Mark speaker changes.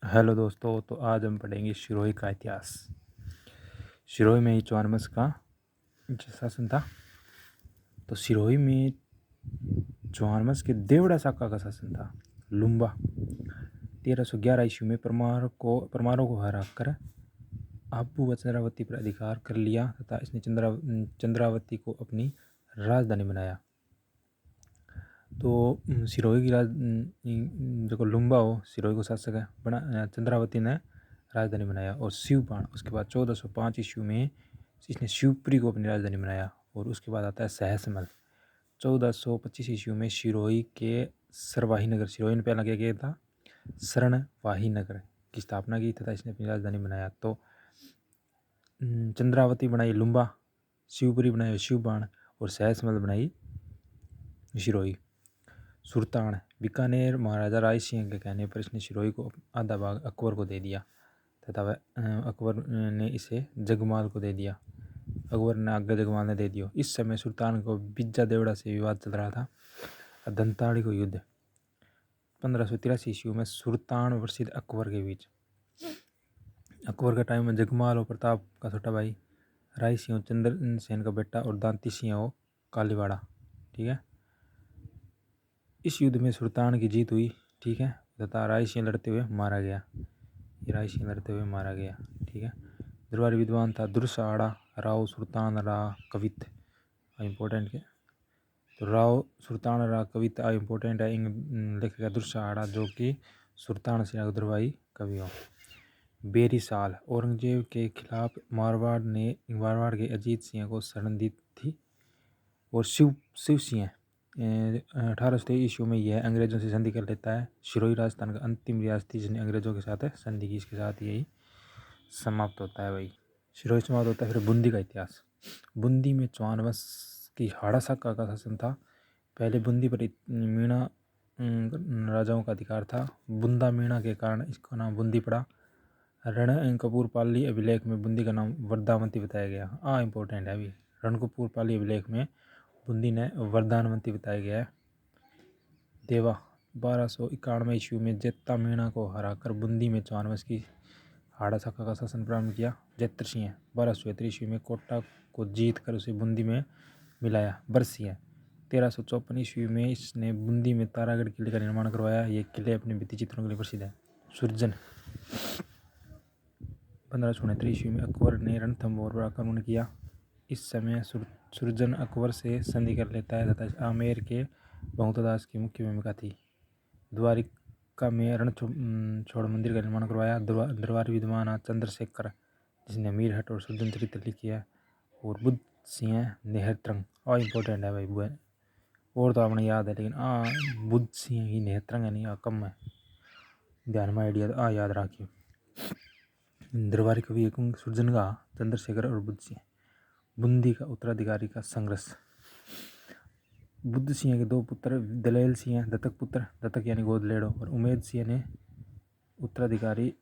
Speaker 1: Hello दोस्तों, तो आज हम पढ़ेंगे सिरोही का इतिहास। सिरोही में ही चौहानवंश का जो शासन था, तो सिरोही में चौहानवंश के देवड़ा शाखा का शासन था। लुम्बा 1311 ईस्वी में परमारों को हराकर आबू व चंद्रावती पर अधिकार कर लिया तथा इसने चंद्रावती को अपनी राजधानी बनाया। तो सिरोही की जो लुम्बा हो सिरोही को शासक है बना, चंद्रावती ने राजधानी बनाया। और शिवबाण उसके बाद 1405 ईस्वी में इसने शिवपुरी को अपनी राजधानी बनाया। और उसके बाद आता है सहसमल 1425 ईस्वी में सिरोही के सरवाही नगर, सिरोही ने पहला क्या किया था, शरणवाही नगर की स्थापना की तथा इसने अपनी राजधानी बनाया। तो चंद्रावती बनाई लुम्बा, शिवपुरी बनाई शिवबाण और सहसमल बनाई सिरोही। सुल्तान बीकानेर महाराजा राय सिंह के कहने पर इसने सिरोही को आधा भाग अकबर को दे दिया तथा अकबर ने इसे जगमाल को दे दिया। अकबर ने आगे जगमाल ने दे दिया। इस समय सुल्तान को बिज्जा देवड़ा से विवाद चल रहा था। धनताड़ी को युद्ध 1583 ईस्वी में सुल्तान वर्षित अकबर के बीच। अकबर का टाइम में जगमाल और प्रताप का छोटा भाई राय सिंह चंद्र सेन का बेटा और दांती सिंह हो कालीवाड़ा। ठीक है, इस युद्ध में सुल्तान की जीत हुई। ठीक है, तथा राय सिंह लड़ते हुए मारा गया। ठीक है, दरबारी विद्वान था दुर्साड़ा राव सुल्तान रा कवित इम्पोर्टेंट के। तो राव सुल्तान रा कवित इम्पोर्टेंट है। लिखेगा दुर्साड़ा जो कि सुल्तान सिंह दरबारी कवि हो। बेरी साल औरंगजेब के खिलाफ मारवाड़ के अजीत सिंह को शरण दी थी। और शिव सिंह 1823 ईस्वी में यह अंग्रेजों से संधि कर लेता है। सिरोही राजस्थान का अंतिम रियासत थी जिसने अंग्रेजों के साथ संधि की। इसके साथ यही समाप्त होता है। भाई सिरोही समाप्त होता है। फिर बूंदी का इतिहास। बूंदी में चौहानवंश की हाड़ा शाखा का शासन था। पहले बूंदी पर मीणा राजाओं का अधिकार था। बुंदा मीणा के कारण इसका नाम बूंदी पड़ा। रण कपूर पाली अभिलेख में बूंदी का नाम वर्धावंती बताया गया। इम्पोर्टेंट है अभी। रणकपूर पाली अभिलेख में बूंदी ने वर्धानवंती बताया गया है। देवा 1291 ईस्वी में जेत्ता मीणा को हराकर बूंदी में चौहानवंश की हाड़ा शाखा का शासन प्रारंभ किया। जैत्र सिंह 1273 ईस्वी में कोटा को जीत कर उसे बूंदी में मिलाया। बरसिंह 1354 ईस्वी में इसने बूंदी में तारागढ़ किले का निर्माण करवाया। ये किले अपने भित्ति चित्रों के लिए प्रसिद्ध है। सुरजन 1569 ईस्वी में अकबर ने रणथंभौर पर आक्रमण किया। इस समय सुरजन अकबर से संधि कर लेता है तथा आमेर के बहुतदास की मुख्य भूमिका थी। द्वारिका में रणछोड़ मंदिर का निर्माण करवाया। दरबारी विद्वान चंद्रशेखर जिसने मीरहट और सुरजन चरित्र लिखी है। और बुद्ध सिंह नेहत्रंग इम्पोर्टेंट है भाई। और तो आपने याद है लेकिन बुद्ध सिंह ही नेहत्रंग है, नहीं कम है, ध्यान में आइडिया याद रखिए। दरबारी कवि सुरजन का चंद्रशेखर और बुद्ध सिंह। बूंदी का उत्तराधिकारी का संघर्ष। बुद्ध सिंह के दो पुत्र दलेल सिंह दत्तक पुत्र, दत्तक यानी गोद लेड़ो, और उमेद सिंह ने उत्तराधिकारी